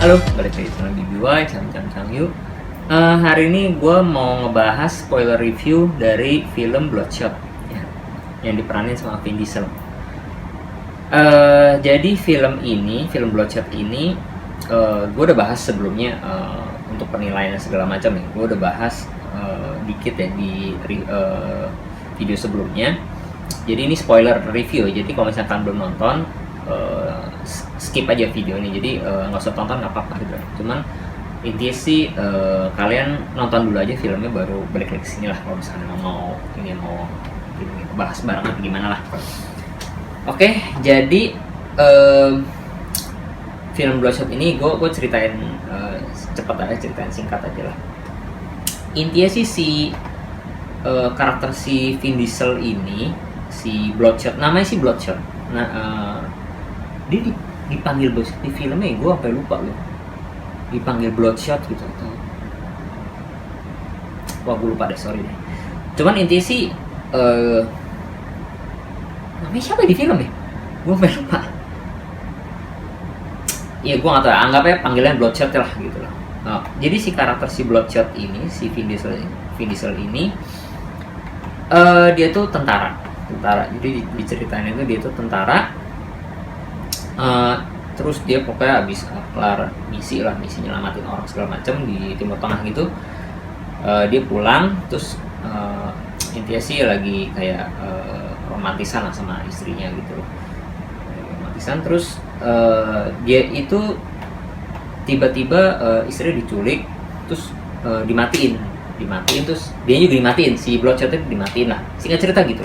Halo, balik lagi channel BBY, Cang yuk. Hari ini gue mau ngebahas spoiler review dari film Bloodshot ya, yang diperanin sama Vin Diesel. Jadi film Bloodshot ini, gue udah bahas sebelumnya untuk penilaian segala macam nih. Gue udah bahas dikit ya di video sebelumnya. Jadi ini spoiler review. Jadi kalau misalkan belum nonton, skip aja video ini. Jadi nggak usah tonton, nggak apa-apa gitu. Cuman intinya sih kalian nonton dulu aja filmnya, baru balik lagi kesini lah kalau misalnya mau bahas bareng atau gimana lah. Oke, jadi film Bloodshot ini gue ceritain cepat aja, ceritain singkat aja lah. Intinya sih karakter si Vin Diesel ini, si Bloodshot, namanya si Bloodshot. Nah, dia dipanggil Bloodshot di filmnya, gue sampai lupa loh. Dipanggil Bloodshot gitu atau wah gue lupa deh, sorry deh. Cuman intinya sih namanya siapa di film ya? Gue sampai lupa. Iya gue nggak tahu, anggapnya panggilan Bloodshot lah gitu loh. Nah, jadi si karakter si Bloodshot ini, si Vin Diesel ini, dia tuh tentara. Jadi diceritain itu dia tuh tentara. Terus dia pokoknya abis kelar misi nyelamatin orang segala macam di Timur Tengah gitu. Dia pulang, terus intinya sih lagi kayak romantisan lah sama istrinya gitu loh. Romantisan, terus dia itu tiba-tiba istrinya diculik, terus dimatiin, terus dia juga dimatiin, si Bloodshot itu dimatiin lah, singkat cerita gitu.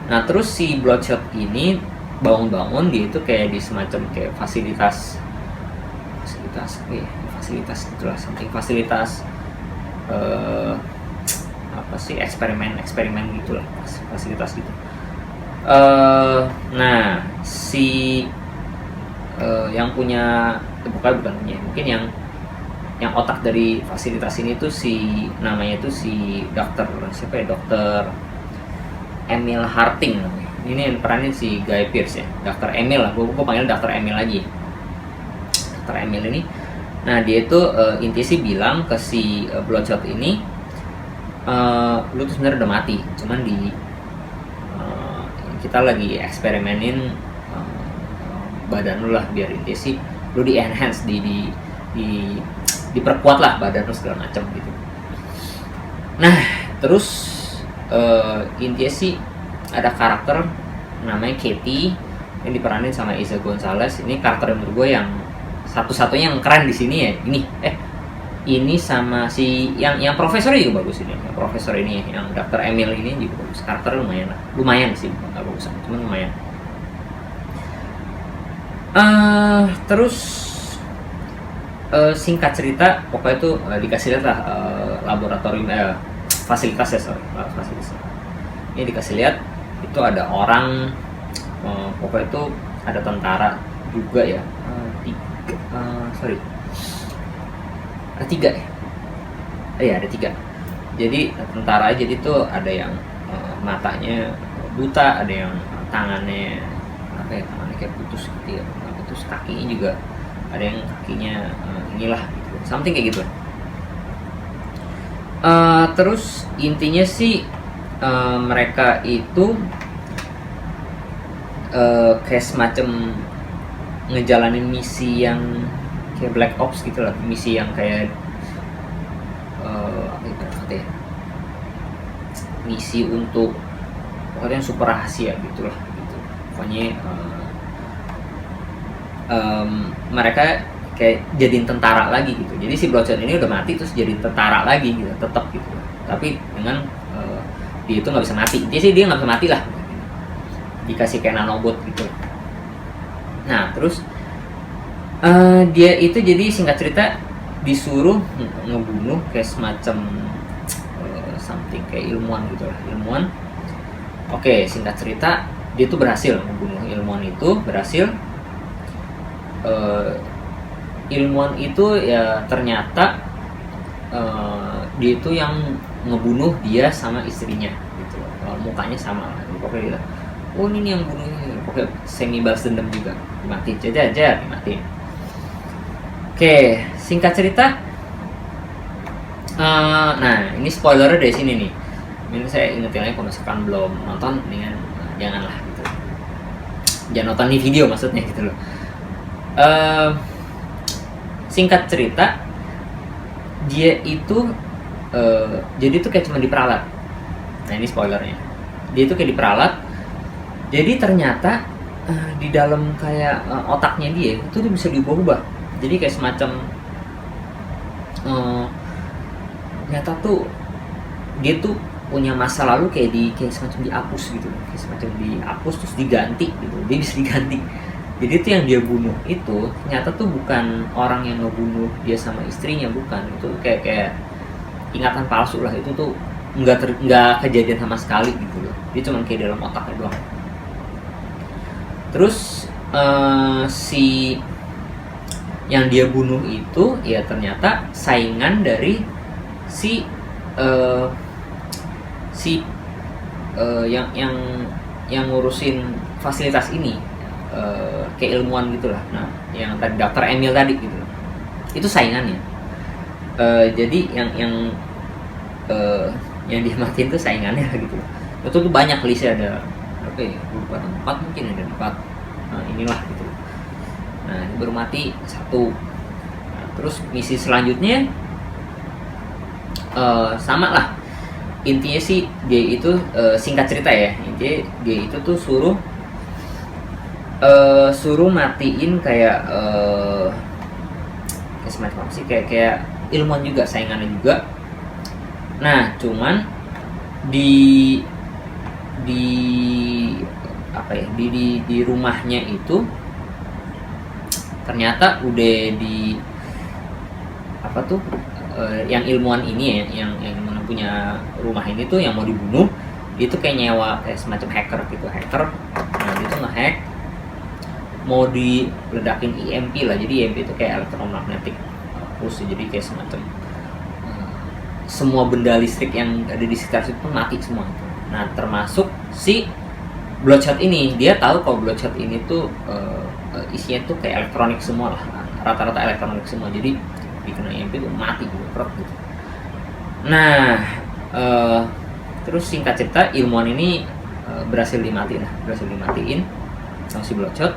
Nah terus si Bloodshot ini bangun-bangun, dia itu kayak di semacam kayak fasilitas gitulah, something fasilitas apa sih, eksperimen gitulah, fasilitas gitu. Nah si yang punya, bukan punya, mungkin yang otak dari fasilitas ini tuh si namanya tuh si dokter Emil Harting namanya. Ini yang peranin si Guy Pearce ya, Dr. Emil lah, gue panggil Dr. Emil aja. Dr. Emil ini, nah dia itu intinya sih bilang ke si Bloodshot ini, lu tuh sebenarnya udah mati, cuman kita lagi eksperimenin badan lu lah, biar intinya sih lu di enhance, diperkuat lah badan lu segala macam gitu. Nah terus intinya sih ada karakter namanya Katie yang diperanin sama Eiza Gonzalez. Ini karakter yang menurut gue yang satu-satunya yang keren di sini ya. Ini sama si yang profesor juga bagus ini. Yang profesor ini, yang Dr. Emil ini juga bagus. Karakter lumayan sih, nggak bagus, cuman lumayan. Terus singkat cerita, pokoknya itu dikasih lihat lah laboratorium fasilitas. Ini dikasih lihat itu ada orang, pokoknya itu ada tentara juga ya, ada tiga. Jadi tentara, jadi itu ada yang matanya buta, ada yang tangannya kayak putus gitu ya, terus kakinya juga ada yang kakinya inilah gitu, something kayak gitu. Terus intinya sih mereka itu kayak semacam ngejalanin misi yang kayak Black Ops gitu lah, misi yang kayak misi untuk pokoknya yang super rahasia gitulah gitu. Pokoknya mereka kayak jadiin tentara lagi gitu. Jadi si Bloodshot ini udah mati terus jadi tentara lagi gitu, tetap gitu, tapi dengan dia itu nggak bisa mati. Dia nggak bisa mati lah, dikasih kayak nanobot gitu. Nah terus dia itu jadi singkat cerita disuruh ngebunuh kayak semacam something kayak ilmuwan gitu lah, ilmuwan. Oke, singkat cerita dia tuh berhasil ngebunuh ilmuwan itu, berhasil. Ilmuwan itu ya ternyata dia itu yang ngebunuh dia sama istrinya gitu. Mukanya sama lah, pokoknya gitu. Oh ini yang bunuhnya, pokoknya semi balas dendam juga, dimatiin. Oke, singkat cerita, nah ini spoilernya dari sini nih. Ini saya ingetin lagi, kalau misalkan belum nonton, mendingan janganlah gitu. Jangan nonton di video maksudnya gitu loh. Singkat cerita, dia itu jadi itu kayak cuma diperalat. Nah ini spoilernya. Dia itu kayak diperalat. Jadi ternyata di dalam kayak otaknya dia itu dia bisa diubah-ubah. Jadi kayak semacam ternyata tuh dia tuh punya masa lalu kayak semacam dihapus gitu, kayak semacam dihapus terus diganti gitu. Dia bisa diganti. Jadi itu yang dia bunuh itu ternyata tuh bukan orang yang ngebunuh dia sama istrinya, bukan. Itu kayak ingatan palsu lah. Itu tuh nggak kejadian sama sekali gitu loh. Dia cuma kayak dalam otaknya doang. Terus si yang dia bunuh itu ya ternyata saingan dari yang ngurusin fasilitas ini, keilmuan gitulah. Nah yang tadi Dr. Emil tadi gitu, itu saingannya. Jadi yang dia matiin tuh saingannya gitu. Itu tuh banyak listnya, ada berapa ya? 4 mungkin, ada 4. Nah inilah gitu. Nah ini baru mati 1. Nah, terus misi selanjutnya sama lah. Intinya sih dia itu singkat cerita ya, intinya dia itu tuh suruh matiin kayak semacam apa sih, kayak ilmuwan juga, saingannya juga. Nah cuman di apa ya, di rumahnya itu ternyata udah di apa tuh, yang ilmuwan ini ya, yang punya rumah ini tuh yang mau dibunuh, dia tuh kayak nyewa kayak semacam hacker gitu, nah dia tuh nge-hack, mau diledakin EMP lah. Jadi EMP itu kayak elektromagnetic pulse, jadi kayak semacam semua benda listrik yang ada di sekitar situ tuh mati semua. Nah termasuk si Bloodshot ini, dia tahu kalau Bloodshot ini tuh isinya tuh kayak elektronik semua lah, rata-rata elektronik semua. Jadi dikena EMP tuh mati gitu. Nah terus singkat cerita, ilmuwan ini berhasil dimatiin sama si Bloodshot.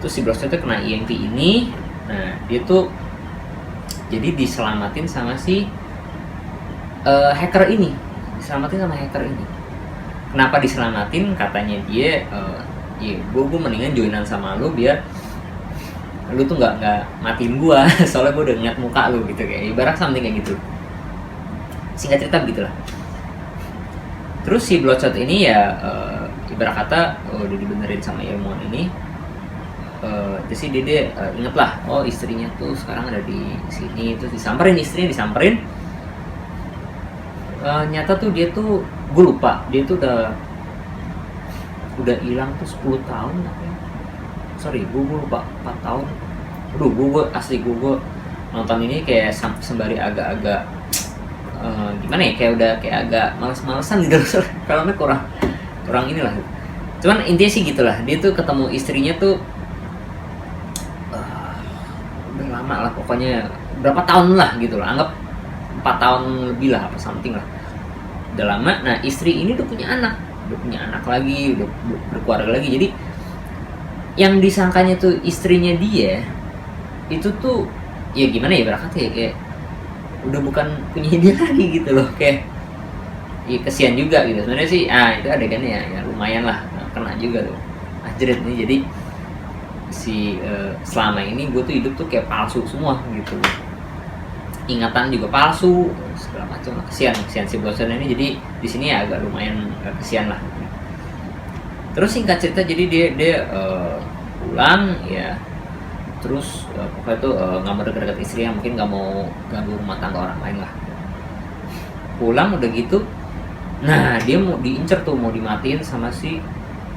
Terus si Bloodshot tuh kena EMP ini. Nah dia tuh jadi diselamatin sama si hacker ini. Kenapa diselamatin? Katanya dia ya gue mendingan joinan sama lu biar lu tuh nggak matiin gua, soalnya gue udah ngeliat muka lu gitu, kayak ibarat something kayak gitu. Singkat cerita begitulah. Terus si Bloodshot ini ya ibarat kata udah dibenerin sama ilmuwan ini. Jadi dia inget lah, oh istrinya tuh sekarang ada di sini. Terus istrinya disamperin. Nyata tuh dia tuh, gue lupa, dia tuh udah hilang tuh 10 tahun katanya. Sorry, gue lupa, 4 tahun. Aduh, gue asli gue nonton ini kayak sembari agak-agak gimana ya, kayak udah kayak agak males-malesan gitu. Kalau kurang inilah. Cuman intinya sih gitulah, dia tuh ketemu istrinya tuh udah lama lah, pokoknya berapa tahun lah gitu lah, anggap 4 tahun lebih lah, apa something lah, udah lama. Nah istri ini udah punya anak lagi, udah berkeluarga lagi. Jadi yang disangkanya tuh istrinya dia itu tuh ya gimana ya, berarti ya kayak udah bukan punya dia lagi gitu loh, kayak ya kesian juga gitu sebenarnya sih. Itu adegannya ya lumayan lah, kena juga tuh anjrit nih. Jadi si selama ini gue tuh hidup tuh kayak palsu semua gitu, ingatan juga palsu segala macam. Kesian si Bloodshot ini. Jadi di sini ya agak lumayan kesian lah. Terus singkat cerita, jadi dia pulang ya, terus pokoknya tuh nggak mau deket-deket istri, yang mungkin nggak mau ganggu rumah tangga orang lain lah. Pulang udah gitu, nah dia mau diincer tuh, mau dimatiin sama si,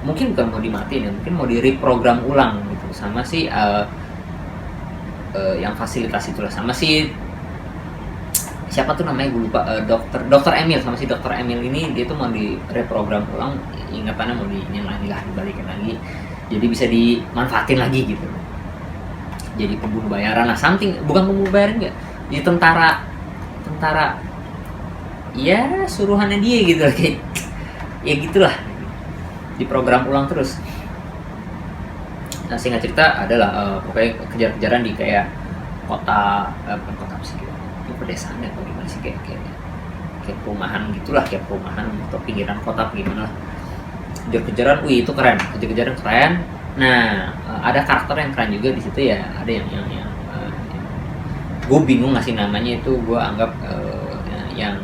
mungkin bukan mau dimatiin ya, mungkin mau direprogram ulang gitu sama si yang fasilitas itulah, sama si siapa tuh namanya gue lupa, dokter Emil. Sama si dokter Emil ini dia tuh mau direprogram ulang, ingatannya mau dinyalain lah, dibalikin lagi, jadi bisa dimanfaatin lagi gitu. jadi pembunuh bayaran lah, something, bukan pembunuh bayaran enggak, jadi tentara ya suruhannya dia gitu lah, kayak ya gitulah, di program ulang terus. Nah, singkat cerita adalah pokoknya kejar-kejaran di kayak kota, bukan kota apa sih, itu pedesaan ya atau gimana sih, kayak perumahan gitulah, kayak perumahan atau pinggiran kota gimana lah. Kejar-kejaran, itu keren, kejar-kejaran keren. Nah, ada karakter yang keren juga di situ ya, ada yang gue bingung ngasih namanya, itu gue anggap yang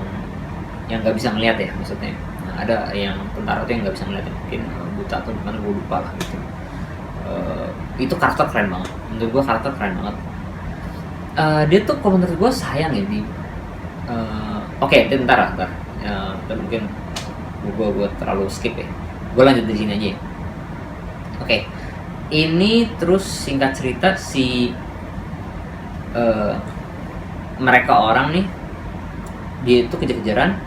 nggak bisa ngeliat ya maksudnya. Nah, ada yang tentara tuh yang nggak bisa ngeliat, mungkin buta atau gimana, gue lupa lah gitu. Itu karakter keren banget, menurut gue karakter keren banget. Dia tuh kalau menurut gue sayang ya di oke, ntar dan mungkin gue terlalu skip ya, gue lanjut di sini aja ya. Oke, ini terus singkat cerita si mereka orang nih, dia itu kejar-kejaran,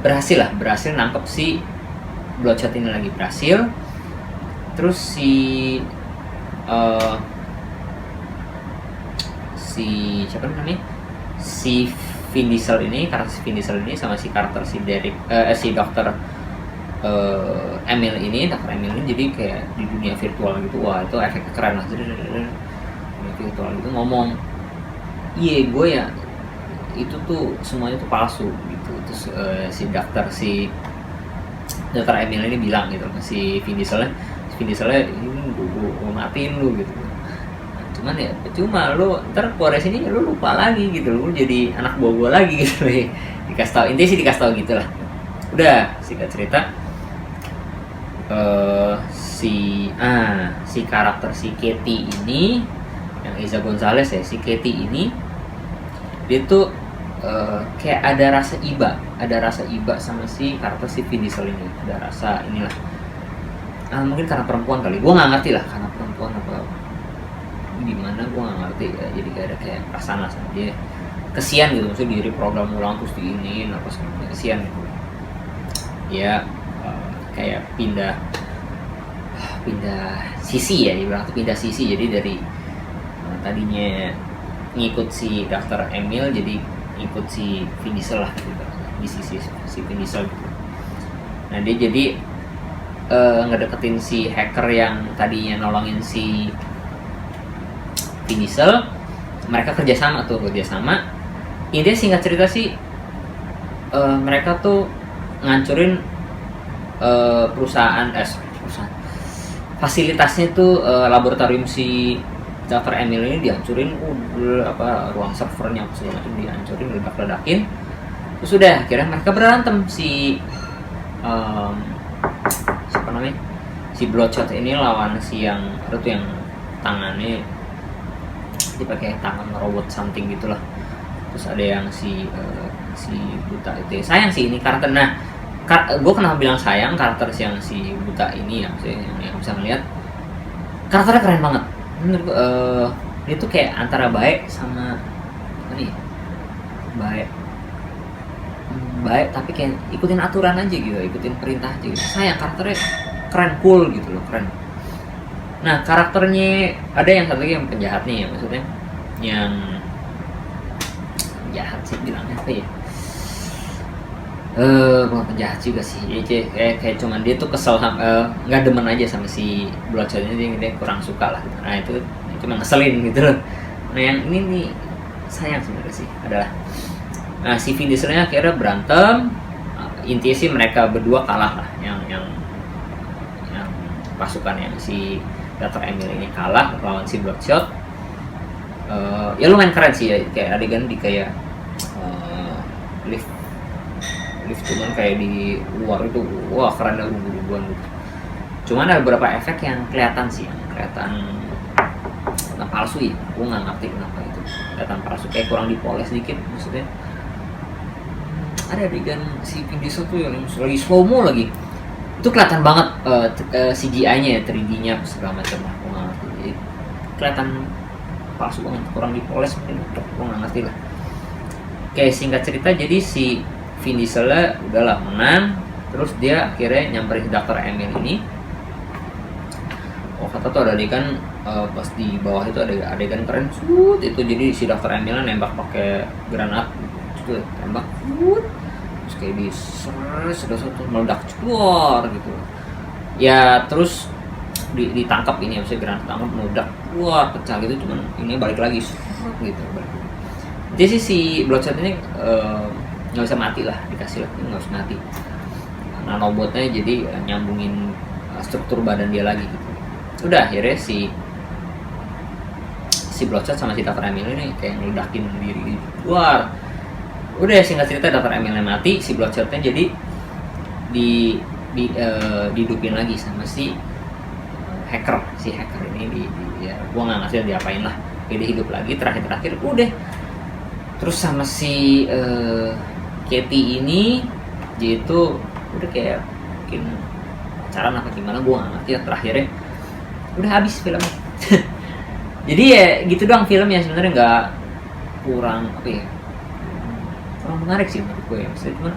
berhasil nangkep si Bloodshot ini lagi, berhasil. Terus si siapa namanya, si Vin Diesel ini, karakter si Vin Diesel ini sama si karakter si Derek, si dokter Emil ini, jadi kayak di dunia virtual gitu. Wah, itu efeknya keren lah, dunia virtual gitu, ngomong iya gue ya itu tuh semuanya tuh palsu gitu. Terus si dokter Emil ini bilang gitu si Vin Dieselnya ini gue matiin lu gitu. Nah, cuman ya cuma lu ntar keluar sini lu lupa lagi gitu, lu jadi anak bobo lagi gitu. Dikasih tahu, intinya sih dikasih tahu gitulah. Udah, singkat cerita si karakter si Katie ini, yang Eiza Gonzalez ya, si Katie ini dia tuh kayak ada rasa iba sama si karakter si Vin Diesel ini, ada rasa inilah. Mungkin karena perempuan kali, gue nggak ngerti lah, karena perempuan apa gimana, gue nggak ngerti ya. Jadi kayak ada kayak perasaan lah sama dia, kesian gitu, maksudnya diri program ulang terus diinin apa semuanya, kesian gitu ya. Kayak pindah sisi ya, ibaratnya pindah sisi. Jadi dari tadinya ngikut si Dr. Emil jadi ngikut si Vin Diesel lah gitu, di sisi si Vin Diesel gitu. Nah, dia jadi ngedeketin si hacker yang tadinya nolongin si Vin Diesel. Mereka kerjasama. Intinya singkat cerita sih, mereka tuh ngancurin perusahaan fasilitasnya tuh, laboratorium si Dr. Emil ini dihancurin, ruang servernya apa segala macam dihancurin, ledak-ledakin. Terus udah akhirnya mereka berantem, si siapa namanya, si Bloodshot ini lawan si yang ada tuh yang tangannya dipakai tangan robot something gitulah. Terus ada yang si buta itu, sayang sih ini karakter. Nah, gue kenapa bilang sayang karakter yang si buta ini ya, yang bisa ngeliat karakternya keren banget menurut gue. Dia tuh kayak antara baik sama baik tapi kayak ikutin aturan aja gitu, ikutin perintah aja gitu. Sayang, karakternya keren, cool gitu loh, keren. Nah, karakternya ada yang satu lagi yang penjahat nih ya, maksudnya yang penjahat sih bilangnya apa ya, bukan penjahat juga sih, kayak cuman dia tuh kesel sama, nggak demen aja sama si Bloodshot ini, dia kurang suka lah gitu. Nah, itu cuma ngeselin gitu loh. Nah, yang ini nih sayang sebenarnya sih adalah, nah, si Vin Dieselnya akhirnya berantem. Intinya sih mereka berdua kalah lah, yang pasukan yang si Dr. Emil ini kalah lawan si Bloodshot. Ya lumayan keren sih ya, kayak adegan di kayak lift cuman kayak di luar itu, wah keren dah, rubuh-rubuhan gitu. Cuman ada beberapa efek yang kelihatan sih, yang kelihatan palsu ya, gue nggak ngerti kenapa itu kelihatan palsu, kayak kurang dipoles dikit maksudnya. Ada adegan si Vin Diesel tuh yang lagi slow mo lagi, itu kelihatan banget CGI-nya ya, 3D-nya segala macam lah, gue nggak ngerti. Jadi, kelihatan palsu banget, kurang dipoles mungkin, gue nggak ngerti lah. Kayak singkat cerita, jadi si Vin Diesel udahlah menang, terus dia akhirnya nyamperin Dr. Emil ini. kata tuh ada adegan pas di bawah itu ada adegan keren shoot itu, jadi si Dr. Emil nembak pakai granat gitu, tembak shoot, terus kayak di sudah satu meledak keluar gitu ya, terus ditangkap ini maksudnya granat tangkap meledak keluar pecah gitu, cuman ini balik lagi gitu balik. Jadi si Bloodshot ini nggak bisa mati lah, dikasih lah nggak bisa mati, nanobotnya jadi nyambungin struktur badan dia lagi gitu. Udah akhirnya si Bloodshot sama si Dr. Emil ini kayak ngeledakin diri keluar. Udah singkat cerita Dr. Emilnya mati, si Bloodshotnya jadi dihidupin lagi sama si hacker ini ya gua nggak ngerti diapain lah, kayak dia hidup lagi terakhir udah. Terus sama si Katie ini dia itu udah kayak mungkin pacaran apa gimana gua nggak ngerti ya, terakhirnya udah habis filmnya. Jadi ya gitu doang filmnya, sebenarnya nggak kurang menarik sih menurut gue ya. Maksudnya cuman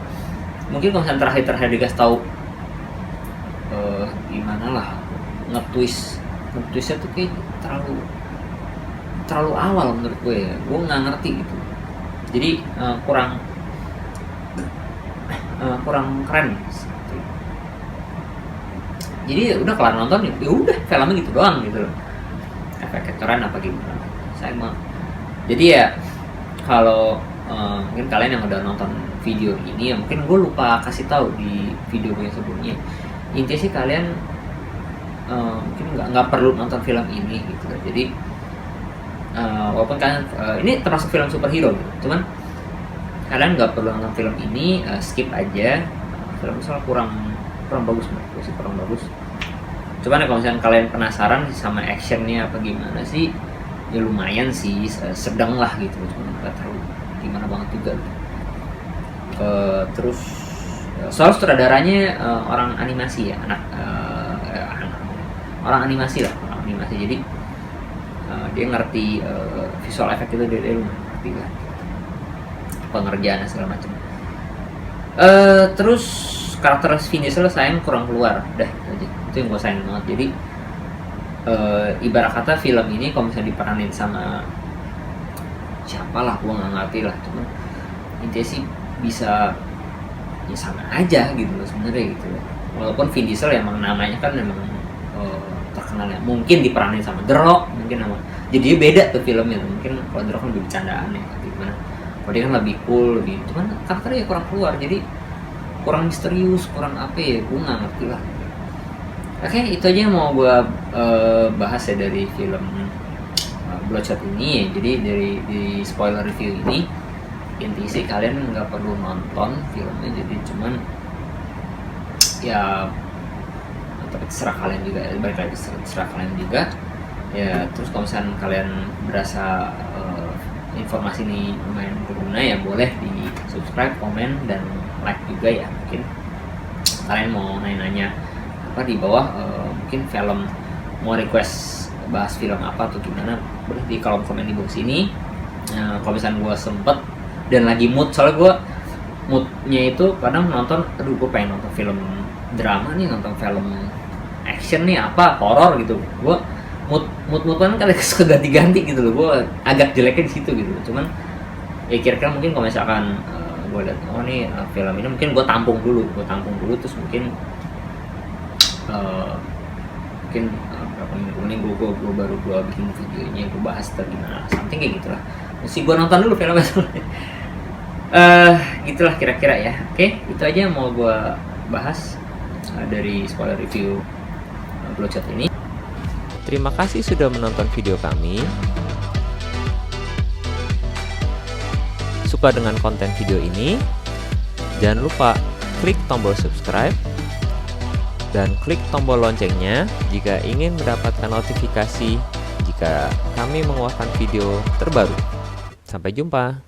mungkin kalau misalnya terakhir dikasih tahu gimana lah nge-twistnya tuh kayak terlalu awal menurut gue ya, gue nggak ngerti gitu. Jadi kurang keren. Jadi udah kelar nonton ya udah filmnya gitu doang gitu loh, efek keren apa gimana saya mah. Jadi ya kalau mungkin kalian yang udah nonton video ini ya, mungkin gue lupa kasih tahu di video gue yang sebelumnya, intinya sih kalian mungkin nggak perlu nonton film ini gitu loh. Jadi walaupun kalian ini termasuk film superhero gitu, cuman kalian nggak perlu nonton film ini, skip aja. Film misalnya kurang bagus menurut gue sih, kurang bagus. Cuman ya kalau misalnya kalian penasaran sama actionnya apa gimana sih, ya lumayan sih, sedang lah gitu, cuman nggak terlalu gimana banget juga. Terus soal sutradaranya orang animasi ya, orang animasi lah, jadi dia ngerti visual effect itu, dia lumayan ngerti lah pengerjaan segala macam. Terus karakter Vin Diesel sayang kurang keluar, dah itu aja, itu yang gue sayang banget. Jadi ibarat kata film ini kalau misalnya diperanin sama siapa lah gue nggak ngerti lah, cuman intinya sih bisa ya sama aja gitu loh sebenarnya gitu loh. Walaupun Vin Diesel emang namanya kan memang terkenal ya, mungkin diperanin sama The Rock mungkin sama, jadi beda tuh filmnya tuh. Mungkin kalau The Rock kan lebih bercandaan ya gimana, kalau dia kan lebih cool lebih, cuman karakternya kurang keluar, jadi kurang misterius, kurang apa ya, gue nggak ngerti lah. Oke, itu aja yang mau gue bahas ya dari film Bloodshot ini ya. Jadi di spoiler review ini intinya sih kalian nggak perlu nonton filmnya, jadi cuman ya tapi terserah kalian juga, balik lagi terserah kalian juga ya. Terus kalau misalnya kalian berasa informasi ini lumayan berguna ya, boleh di subscribe, komen, dan like juga ya. Mungkin kalian mau nanya-nanya apa di bawah, mungkin film mau request bahas film apa atau gimana, boleh di kolom komen di bawah sini. Kalau misalnya gue sempet dan lagi mood, soalnya moodnya itu kadang nonton, aduh gue pengen nonton film drama nih, nonton film action nih, apa horor gitu, gue mood kan suka ganti-ganti gitu loh, gue agak jeleknya di situ gitu. Cuman ya kira-kira mungkin kalau misalkan gue lihat oh nih film ini mungkin gue tampung dulu terus mungkin berapa minggu kemudian gue baru bikin videonya, gue bahas gimana something kayak gitulah. Mesti gue nonton dulu filmnya. Gitulah kira-kira ya. Oke, itu aja yang mau gue bahas dari spoiler review Bloodshot ini. Terima kasih sudah menonton video kami. Suka dengan konten video ini? Jangan lupa klik tombol subscribe dan klik tombol loncengnya jika ingin mendapatkan notifikasi jika kami mengeluarkan video terbaru. Sampai jumpa.